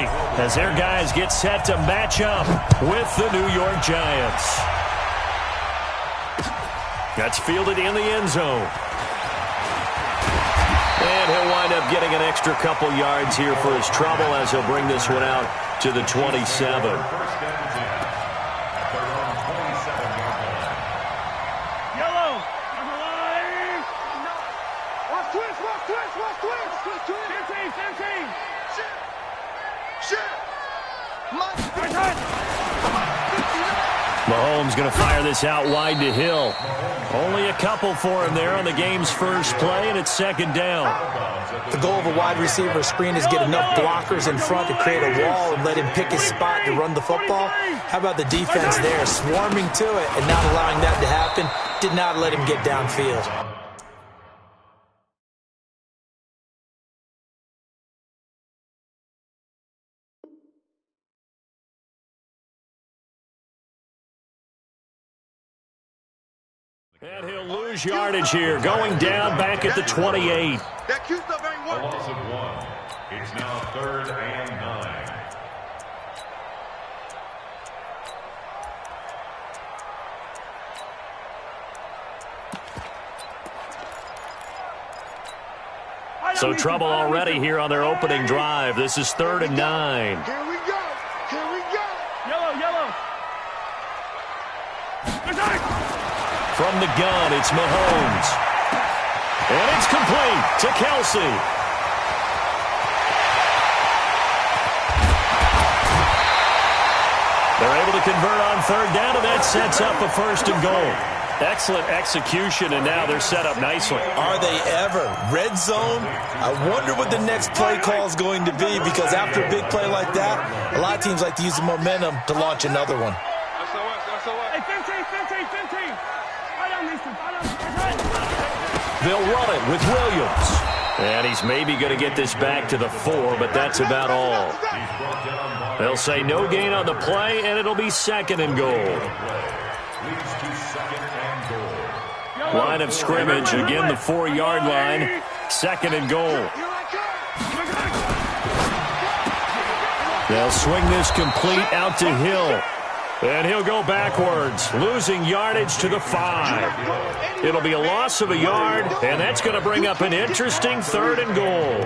early as their guys get set to match up with the New York Giants. That's fielded in the end zone. And he'll wind up getting an extra couple yards here for his trouble as he'll bring this one out to the 27. Mahomes going to fire this out wide to Hill. Only a couple for him there on the game's first play, and it's second down. The goal of a wide receiver screen is get enough blockers in front to create a wall and let him pick his spot to run the football. How about the defense there, swarming to it and not allowing that to happen? Did not let him get downfield. And he'll lose yardage here, going down back at the 28. That Q stuff ain't working. A loss of 1. It's now 3rd and 9. So trouble already here on their opening drive. This is 3rd and 9. Here we go. Here we go. Yellow. From the gun, it's Mahomes. And it's complete to Kelsey. They're able to convert on 3rd down, and that sets up a 1st and goal. Excellent execution, and now they're set up nicely. Are they ever? Red zone? I wonder what the next play call is going to be, because after a big play like that, a lot of teams like to use the momentum to launch another one. They'll run it with Williams. And he's maybe going to get this back to the 4, but that's about all. They'll say no gain on the play, and it'll be 2nd and goal. Line of scrimmage, again the 4-yard line. 2nd and goal. They'll swing this complete out to Hill. And he'll go backwards, losing yardage to the 5. It'll be a loss of a yard, and that's going to bring up an interesting 3rd and goal.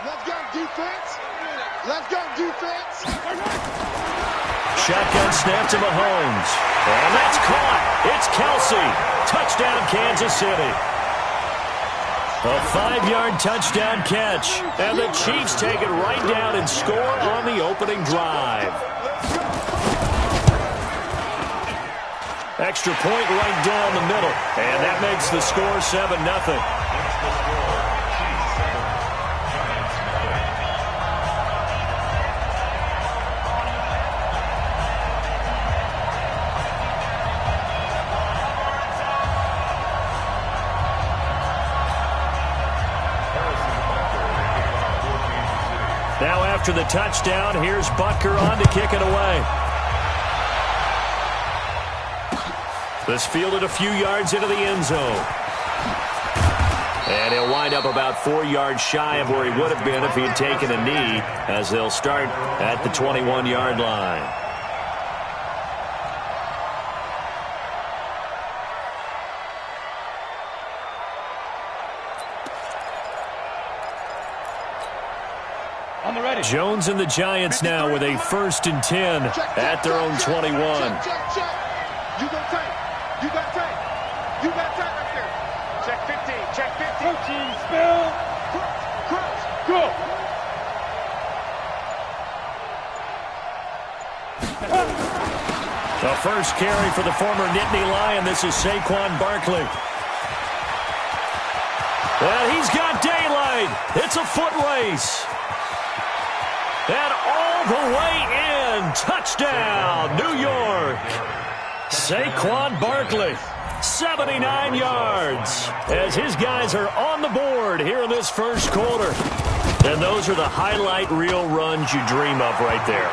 Let's go defense. Let's go defense. Shotgun snap to Mahomes. And that's caught. It's Kelsey. Touchdown, Kansas City. A 5-yard touchdown catch. And the Chiefs take it right down and score on the opening drive. Extra point right down the middle. And that makes the score 7-0. Now after the touchdown, here's Butker on to kick it away. This fielded a few yards into the end zone. And he'll wind up about 4 yards shy of where he would have been if he had taken a knee, as they'll start at the 21-yard line. Jones and the Giants now with a 1st and 10 at their own 21. You got tape. You got tape. You got tape right there. Check 15. Check 15. Spell. Cross. Go. The first carry for the former Nittany Lion. This is Saquon Barkley. And he's got daylight. It's a foot race. And all the way in. Touchdown, New York. Saquon Barkley, 79 yards, as his guys are on the board here in this first quarter. And those are the highlight reel runs you dream of right there.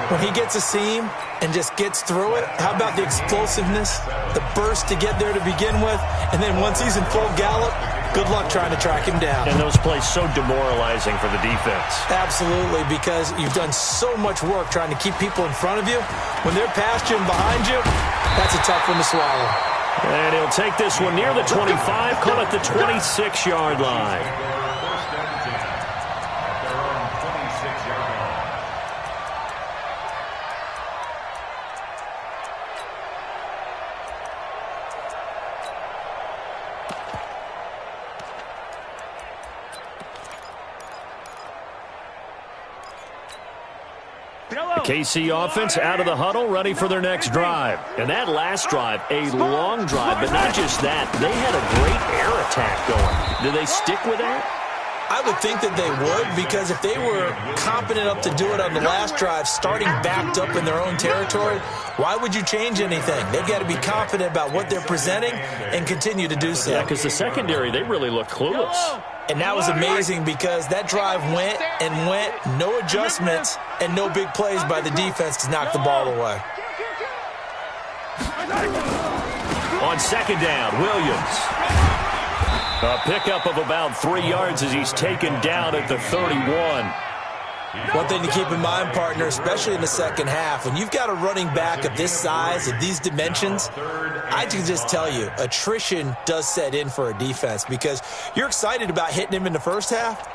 When he gets a seam and just gets through it, how about the explosiveness, the burst to get there to begin with, and then once he's in full gallop, good luck trying to track him down. And those plays so demoralizing for the defense. Absolutely, because you've done so much work trying to keep people in front of you. When they're past you and behind you, that's a tough one to swallow. And he'll take this one near the 25, call it the 26-yard line. KC offense out of the huddle, ready for their next drive. And that last drive, a long drive, but not just that. They had a great air attack going. Do they stick with that? I would think that they would, because if they were competent enough to do it on the last drive, starting backed up in their own territory, why would you change anything? They've got to be confident about what they're presenting and continue to do so. Yeah, because the secondary, they really look clueless. And that was amazing because that drive went and went, no adjustments, and no big plays by the defense to knock the ball away. On second down, Williams. A pickup of about 3 yards as he's taken down at the 31. One thing to keep in mind, partner, especially in the second half, when you've got a running back of this size, of these dimensions, I can just tell you, attrition does set in for a defense because you're excited about hitting him in the first half.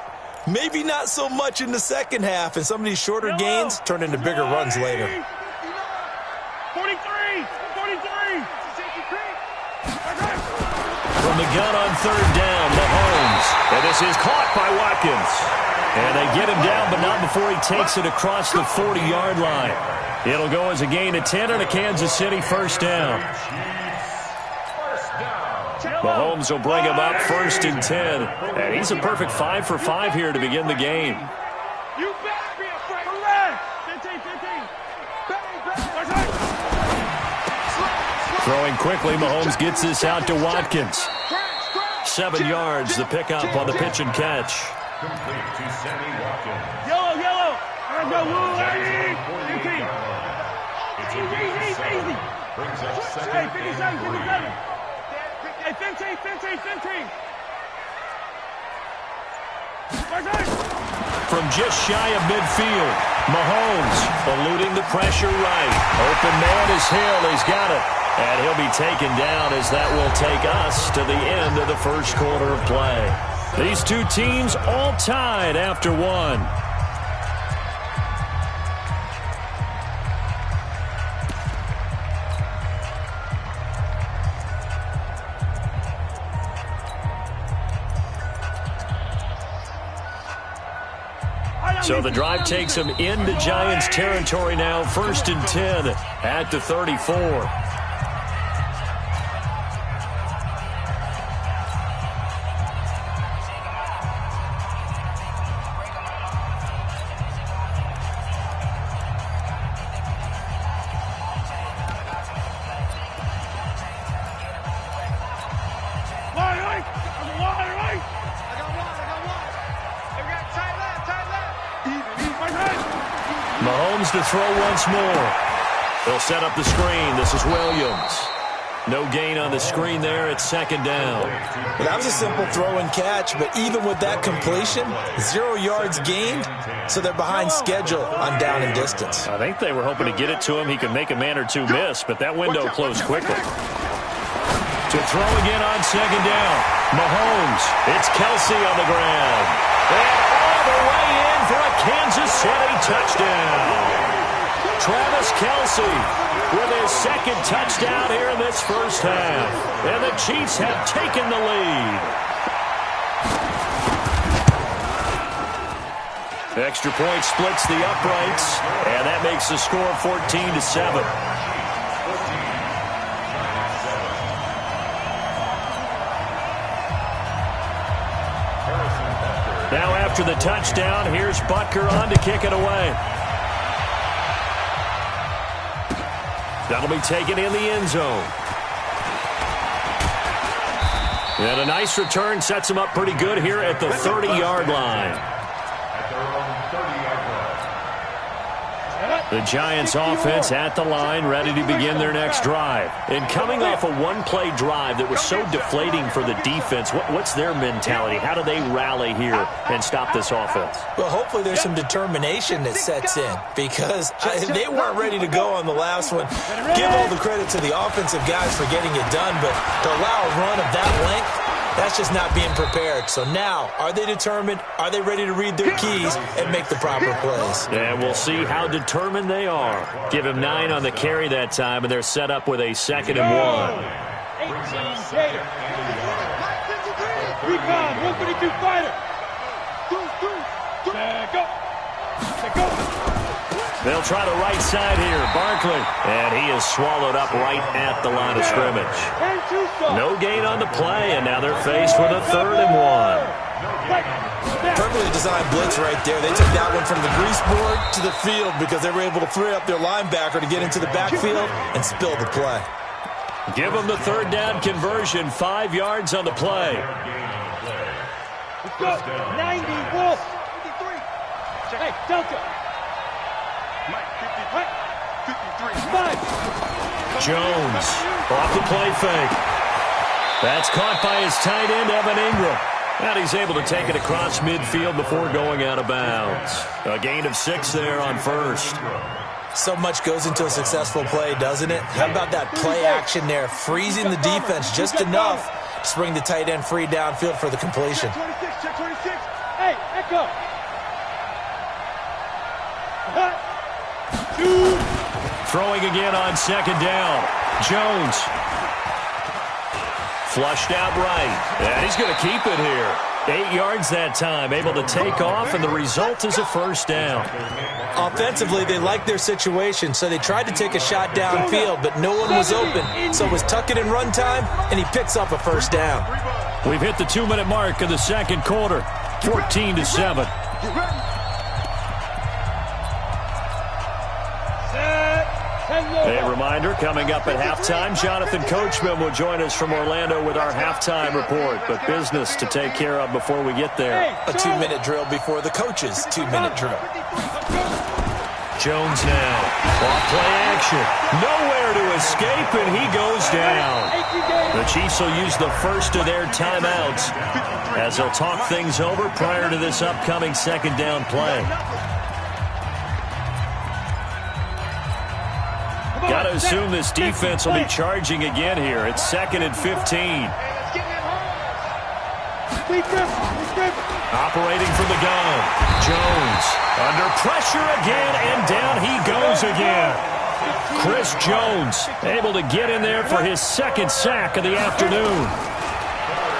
Maybe not so much in the second half, and some of these shorter gains turn into bigger runs later. 43! From the gun on third down, Mahomes. And this is caught by Watkins. And they get him down, but not before he takes it across the 40-yard line. It'll go as a gain of 10 and a Kansas City first down. Mahomes will bring him up first and 10. And he's a perfect 5 for 5 here to begin the game. You better be afraid. Correct. 15. Throwing quickly, Mahomes gets this out to Watkins. 7 yards, the pickup on the pitch and catch. Yellow. Let's go, Woo. 15. Easy. Hey, 57. Hey, 15. From just shy of midfield, Mahomes eluding the pressure right. Open man is Hill. He's got it. And he'll be taken down as that will take us to the end of the first quarter of play. These two teams all tied after one. So the drive takes them into Giants territory now, first and 10 at the 34. Mahomes to throw once more. They'll set up the screen. This is Williams. No gain on the screen there. It's second down. Well, that was a simple throw and catch, but even with that completion, 0 yards gained, so they're behind schedule on down and distance. I think they were hoping to get it to him. He could make a man or two miss, but that window closed quickly. To throw again on second down. Mahomes. It's Kelsey on the ground. And all the way in for a Kansas City touchdown. Travis Kelsey with his second touchdown here in this first half. And the Chiefs have taken the lead. Extra point splits the uprights, and that makes the score 14-7. Now after the touchdown, here's Butker on to kick it away. That'll be taken in the end zone. And a nice return sets him up pretty good here at the 30-yard line. The Giants offense at the line, ready to begin their next drive. And coming off a one-play drive that was so deflating for the defense, what's their mentality? How do they rally here and stop this offense? Well, hopefully there's some determination that sets in because they weren't ready to go on the last one. Give all the credit to the offensive guys for getting it done, but to allow a run of that length, that's just not being prepared. So now, are they determined? Are they ready to read their keys and make the proper plays? And we'll see how determined they are. Give him 9 on the carry that time, and they're set up with a 2nd and 1. 18 Gator. Recon, 132 fighter. Go. They'll try the right side here. Barkley. And he is swallowed up right at the line of scrimmage. No gain on the play, and now they're faced with a 3rd and 1. Perfectly designed blitz right there. They took that one from the grease board to the field because they were able to free up their linebacker to get into the backfield and spill the play. Give them the 3rd down conversion. 5 yards on the play. Let's go. 90, Wolf. 53. Hey, Delta. Mike, 53. Jones off the play fake. That's caught by his tight end, Evan Ingram. And he's able to take it across midfield before going out of bounds. A gain of 6 there on 1st. So much goes into a successful play, doesn't it? How about that play action there, freezing the defense just enough to bring the tight end free downfield for the completion. Check 26. Hey, Echo. Throwing again on 2nd down. Jones. Flushed out right. And he's going to keep it here. 8 yards that time. Able to take off, and the result is a 1st down. Offensively, they liked their situation, so they tried to take a shot downfield, but no one was open. So it was tuck it in run time, and he picks up a 1st down. We've hit the 2-minute mark of the 2nd quarter. 14-7. A reminder, coming up at halftime, Jonathan Coachman will join us from Orlando with our halftime report. But business to take care of before we get there. A 2-minute drill before the coach's 2-minute drill. Jones now. Off play action. Nowhere to escape, and he goes down. The Chiefs will use the first of their timeouts as they'll talk things over prior to this upcoming 2nd down play. Got to assume this defense will be charging again here. It's 2nd and 15. Operating from the gun. Jones under pressure again, and down he goes again. Chris Jones able to get in there for his 2nd sack of the afternoon.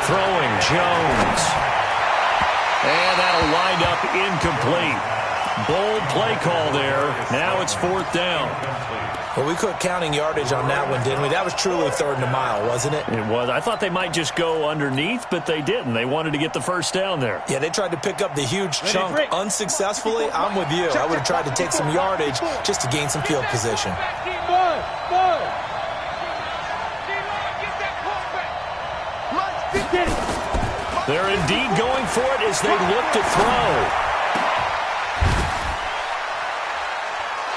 Throwing Jones. And that'll wind up incomplete. Bold play call there. Now it's 4th down. Well, we quit counting yardage on that one, didn't we? That was truly 3rd and a mile, wasn't it? It was. I thought they might just go underneath, but they didn't. They wanted to get the 1st down there. Yeah, they tried to pick up the huge chunk unsuccessfully. I'm with you. I would have tried to take some yardage just to gain some field position. They're indeed going for it as they look to throw.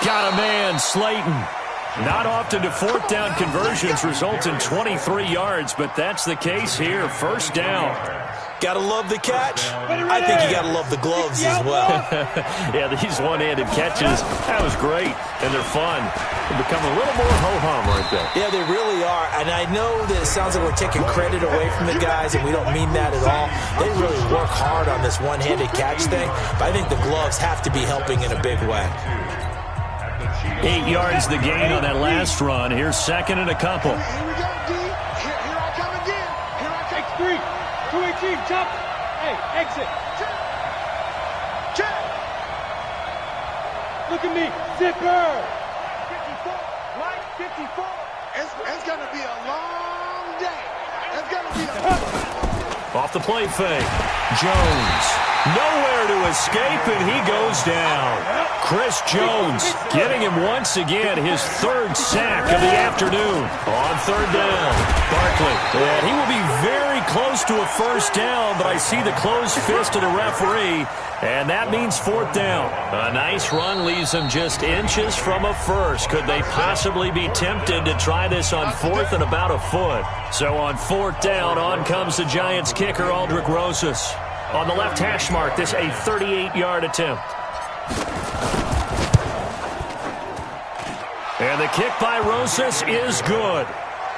Got a man, Slayton. Not often do 4th down conversions result in 23 yards, but that's the case here. 1st down. Gotta love the catch. I think you gotta love the gloves as well. Yeah, these one-handed catches, that was great, and they're fun. They become a little more ho-hum right there. Yeah, they really are, and I know that it sounds like we're taking credit away from the guys, and we don't mean that at all. They really work hard on this one-handed catch thing, but I think the gloves have to be helping in a big way. 8 yards the gain on that last run. Here's 2nd and a couple. Here we go, D. Here I come again. Here I come. X3. 218. Chop. Hey, exit. Check. Look at me. Zipper. 54. Right, 54. It's going to be a long day. It's going to be a... Off the play fake. Jones. Nowhere to escape, and he goes down. Chris Jones getting him once again his 3rd sack of the afternoon. On 3rd down, Barkley. And he will be very close to a first down, but I see the closed fist of the referee, and that means fourth down. A nice run leaves them just inches from a first. Could they possibly be tempted to try this on fourth and about a foot? So on fourth down, on comes the Giants kicker, Aldrich Rosas. On the left hash mark, this a 38-yard attempt. And the kick by Rosas is good.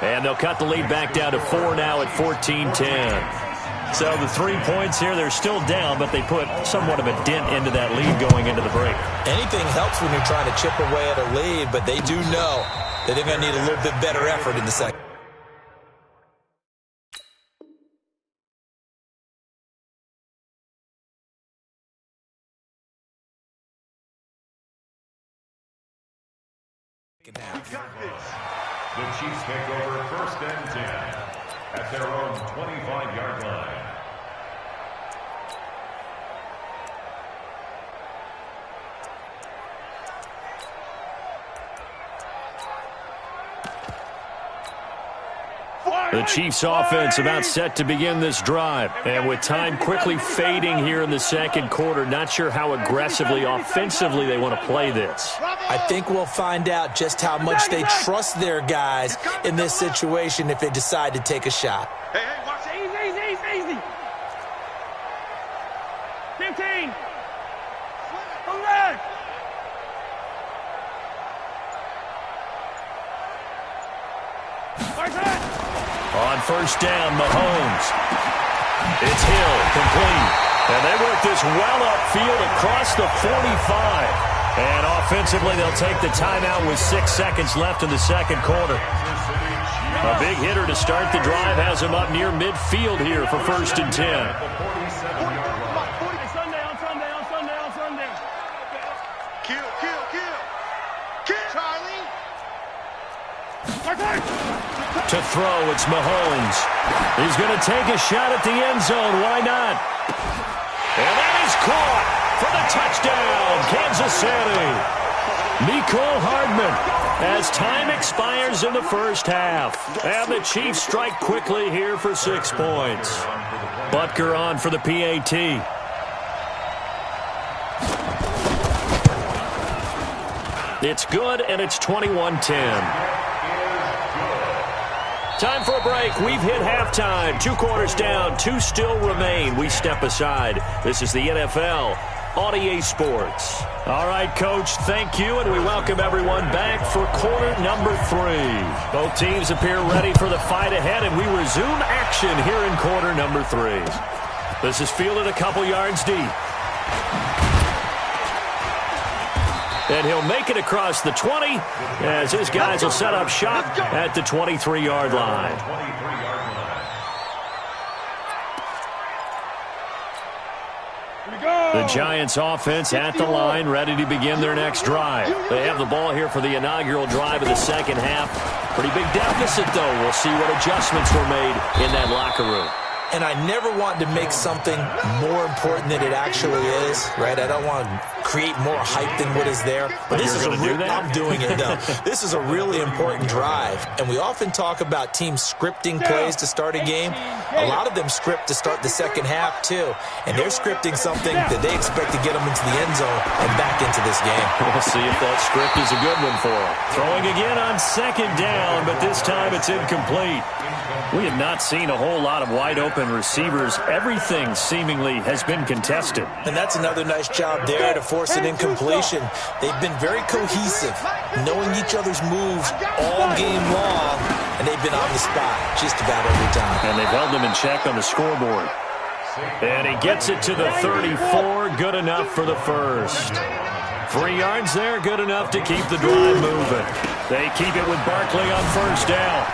And they'll cut the lead back down to 4 now at 14-10. So the 3 points here, they're still down, but they put somewhat of a dent into that lead going into the break. Anything helps when you're trying to chip away at a lead, but they do know that they're going to need a little bit better effort in the second. The Chiefs take over first and 10 at their own 25-yard line. The Chiefs offense about set to begin this drive. And with time quickly fading here in the second quarter, not sure how aggressively, offensively they want to play this. I think we'll find out just how much they trust their guys in this situation if they decide to take a shot. Hey, watch it. Easy. 15. Come back. On first down, Mahomes. It's Hill, complete. And they work this well upfield across the 45. And offensively, they'll take the timeout with 6 seconds left in the second quarter. A big hitter to start the drive has him up near midfield here for first and 10. Sunday. Kill. Charlie. To throw, it's Mahomes. He's going to take a shot at the end zone. Why not? And that is caught for the touchdown, Kansas City. Mecole Hardman as time expires in the first half. And the Chiefs strike quickly here for 6 points. Butker on for the PAT. It's good, and it's 21-10. Time for a break. We've hit halftime. 2 quarters down. 2 still remain. We step aside. This is the NFL on EA Sports. All right, Coach, thank you, and we welcome everyone back for quarter number 3. Both teams appear ready for the fight ahead, and we resume action here in quarter number 3. This is fielded a couple yards deep. And he'll make it across the 20 as his guys will set up shop at the 23-yard line. The Giants offense at the line, ready to begin their next drive. They have the ball here for the inaugural drive of the second half. Pretty big deficit, though. We'll see what adjustments were made in that locker room. And I never want to make something more important than it actually is, right? I don't want to create more hype than what is there. But this is I'm doing it, though. This is a really important drive. And we often talk about teams scripting plays to start a game. A lot of them script to start the second half, too. And they're scripting something that they expect to get them into the end zone and back into this game. We'll see if that script is a good one for them. Throwing again on second down, but this time it's incomplete. We have not seen a whole lot of wide-open receivers. Everything seemingly has been contested. And that's another nice job there to force an incompletion. They've been very cohesive, knowing each other's moves all game long, and they've been on the spot just about every time. And they've held them in check on the scoreboard. And he gets it to the 34, good enough for the first. 3 yards there, good enough to keep the drive moving. They keep it with Barkley on first down.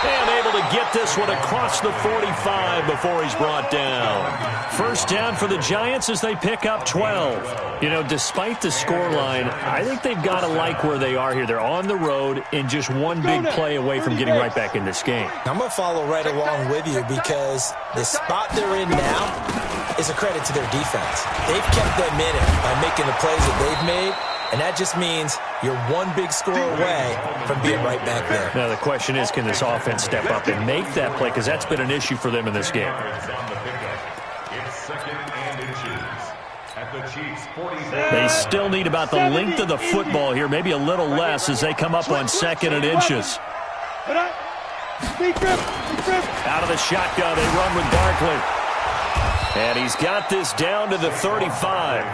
And able to get this one across the 45 before he's brought down. First down for the Giants as they pick up 12. You know, despite the scoreline, I think they've got to like where they are here. They're on the road and just one big play away from getting right back in this game. I'm going to follow right along with you because the spot they're in now is a credit to their defense. They've kept them in it by making the plays that they've made. And that just means you're one big score away from being right back there. Now the question is, can this offense step up and make that play? Because that's been an issue for them in this game. They still need about the length of the football here, maybe a little less as they come up on 2nd and inches. Out of the shotgun, they run with Barkley. And he's got this down to the 35.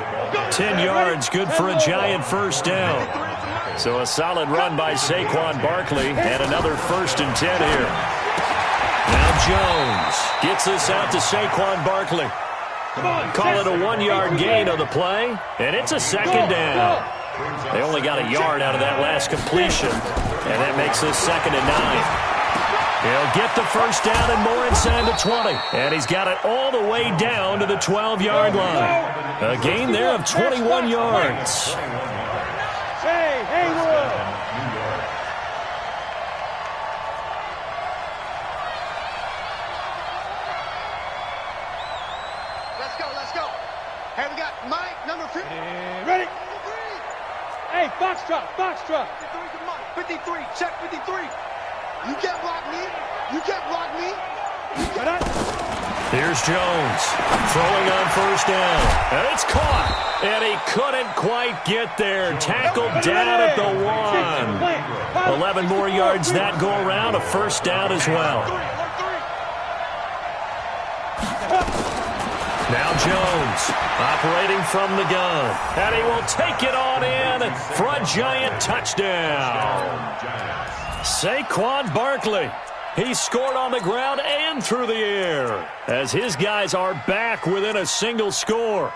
10 yards, good for a giant first down. So a solid run by Saquon Barkley, and another 1st and 10 here. Now Jones gets this out to Saquon Barkley. Call it a 1-yard gain on the play, and it's a 2nd down. They only got a yard out of that last completion, and that makes this 2nd and 9. He'll get the first down and more inside the 20. And he's got it all the way down to the 12-yard line. A gain there of 21 yards. Hey, Haywood! Let's go. Hey, we got Mike, number 50. Ready? Hey, box drop. 53, check 53. You can't block me. Here's Jones throwing on first down. And it's caught. And he couldn't quite get there. Tackled down at the 1. 11 more yards that go around. A first down as well. Now Jones operating from the gun. And he will take it on in for a giant touchdown. Saquon Barkley. He scored on the ground and through the air as his guys are back within a single score.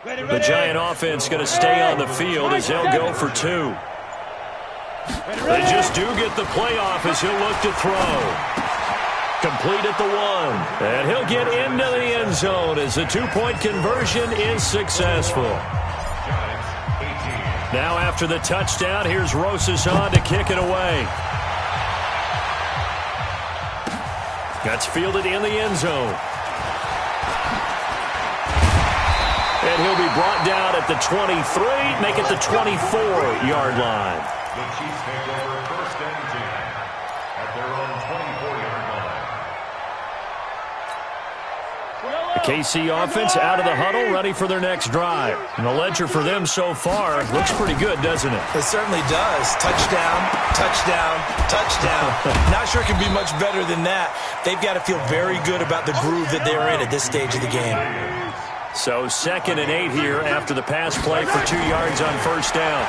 The Giant offense going to stay on the field as they'll go for 2. They just do get the playoff as he'll look to throw. Complete at the 1. And he'll get into the end zone as the 2-point conversion is successful. Now after the touchdown, here's Rosas on to kick it away. That's fielded in the end zone. And he'll be brought down at the 23, make it the 24-yard line. The Chiefs take over 1st and 10 at their own 24-yard line. The KC offense out of the huddle, ready for their next drive. And the ledger for them so far looks pretty good, doesn't it? It certainly does. Touchdown, touchdown, touchdown. Not sure it can be much better than that. They've got to feel very good about the groove that they're in at this stage of the game. So 2nd and 8 here after the pass play for 2 yards on first down.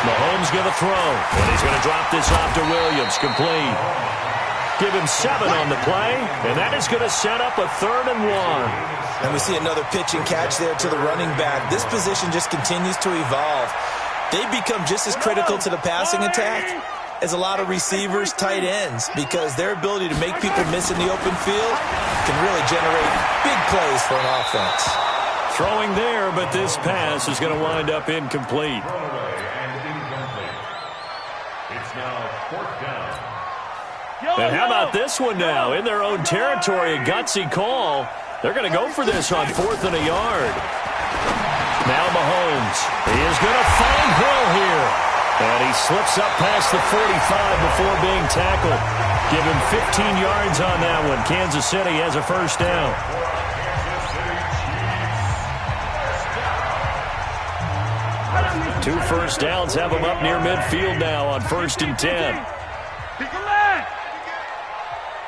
Mahomes going to throw, and he's going to drop this off to Williams, complete. Give him 7 on the play, and that is going to set up a 3rd and 1. And we see another pitch and catch there to the running back. This position just continues to evolve. They become just as critical to the passing attack as a lot of receivers, tight ends, because their ability to make people miss in the open field can really generate big plays for an offense. Throwing there, but this pass is going to wind up incomplete. It's now 4th down. And how about this one now? In their own territory, a gutsy call. They're going to go for this on 4th and a yard. Now Mahomes. He is going to find Hill here. And he slips up past the 45 before being tackled. Give him 15 yards on that one. Kansas City has a first down. Two first downs have them up near midfield now on 1st and 10.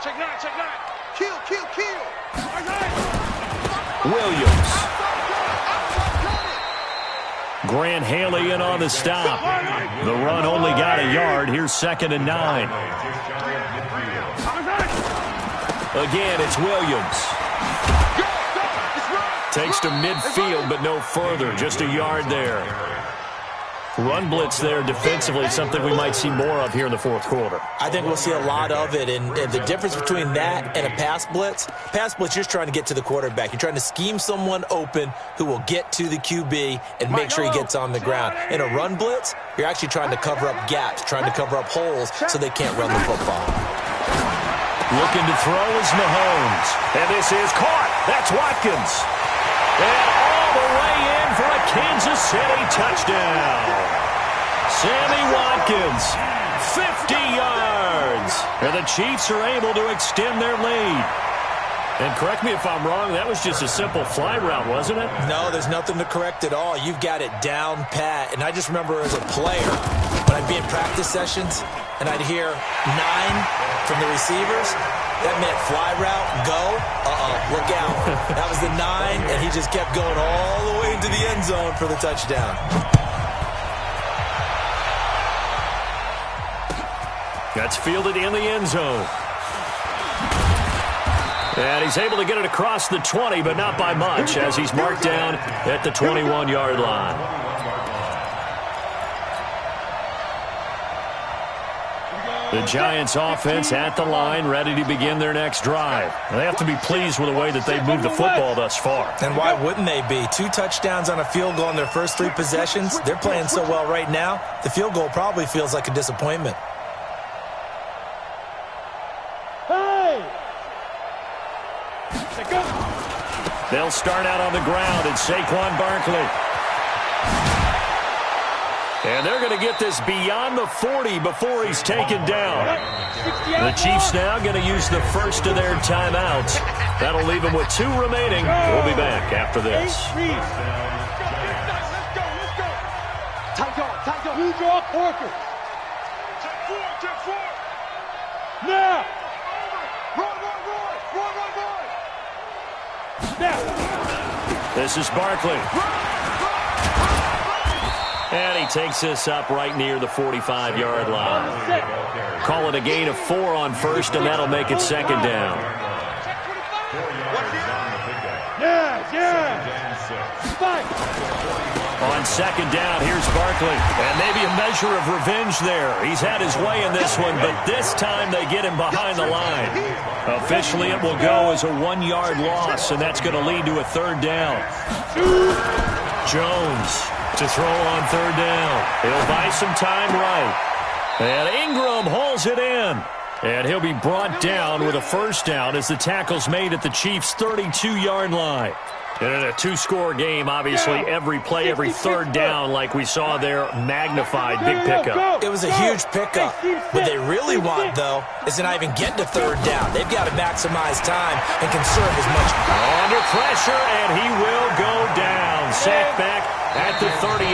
Check 9. Kill. Williams. Grant Haley in on the stop. The run only got a yard. Here's 2nd and 9. Again, it's Williams. Takes to midfield, but no further. Just a yard there. Run blitz there defensively, something we might see more of here in the fourth quarter. I think we'll see a lot of it, and the difference between that and a pass blitz, you're just trying to get to the quarterback. You're trying to scheme someone open who will get to the QB and make sure he gets on the ground. In a run blitz, you're actually trying to cover up gaps, trying to cover up holes so they can't run the football. Looking to throw is Mahomes, and this is caught. That's Watkins. And all the way in for a Kansas City touchdown. Sammy Watkins, 50 yards. And the Chiefs are able to extend their lead. And correct me if I'm wrong, that was just a simple fly route, wasn't it? No, there's nothing to correct at all. You've got it down pat. And I just remember as a player, when I'd be in practice sessions and I'd hear 9 from the receivers, that meant fly route, go, look out. That was the 9, and he just kept going all the way into the end zone for the touchdown. That's fielded in the end zone. And he's able to get it across the 20, but not by much, as he's marked down at the 21-yard line. The Giants offense at the line, ready to begin their next drive. They have to be pleased with the way that they've moved the football thus far. And why wouldn't they be? 2 touchdowns on a field goal in their first 3 possessions. They're playing so well right now, the field goal probably feels like a disappointment. They'll start out on the ground, and Saquon Barkley. And they're going to get this beyond the 40 before he's taken down. The Chiefs now going to use the first of their timeouts. That'll leave them with 2 remaining. We'll be back after this. Let's go. Tight go. Blue draw, Porker. Check 4. Now. Roy. Now. This is Barkley. And he takes this up right near the 45-yard line. Call it a gain of 4 on first, and that'll make it second down. On second down, here's Barkley. And maybe a measure of revenge there. He's had his way in this one, but this time they get him behind the line. Officially, it will go as a 1-yard loss, and that's going to lead to a third down. Jones to throw on third down. He'll buy some time right. And Ingram hauls it in. And he'll be brought down with a first down as the tackle's made at the Chiefs' 32-yard line. And in a 2-score game, obviously, every play, every third down, like we saw there, magnified. Big pickup. It was a huge pickup. What they really want, though, is to not even get to third down. They've got to maximize time and conserve as much. Under pressure, and he will go down. Sacked back at the 38.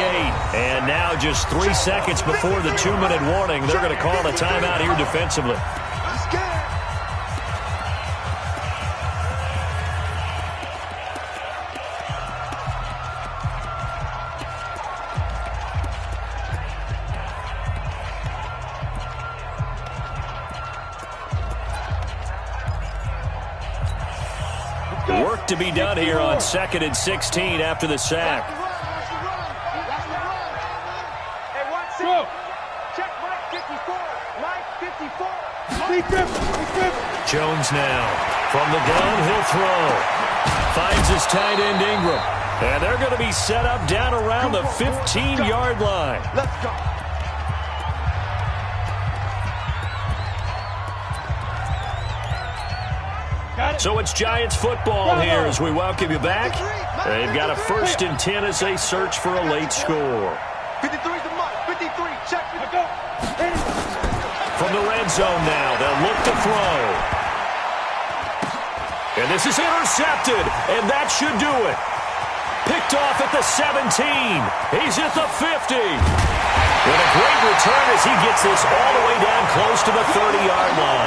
And now just 3 seconds before the 2-minute warning, they're going to call a timeout here defensively. Work to be done here on 2nd and 16 after the sack. Jones now. From the gun, he'll throw. Finds his tight end Ingram. And they're going to be set up down around the 15-yard line. Let's go. So it's Giants football here as we welcome you back. They've got a 1st and 10 as they search for a late score. 53's the mark. 53. Check. Go. From the red zone now, they'll look to throw. And this is intercepted, and that should do it. Picked off at the 17. He's at the 50. With a great return as he gets this all the way down close to the 30-yard line.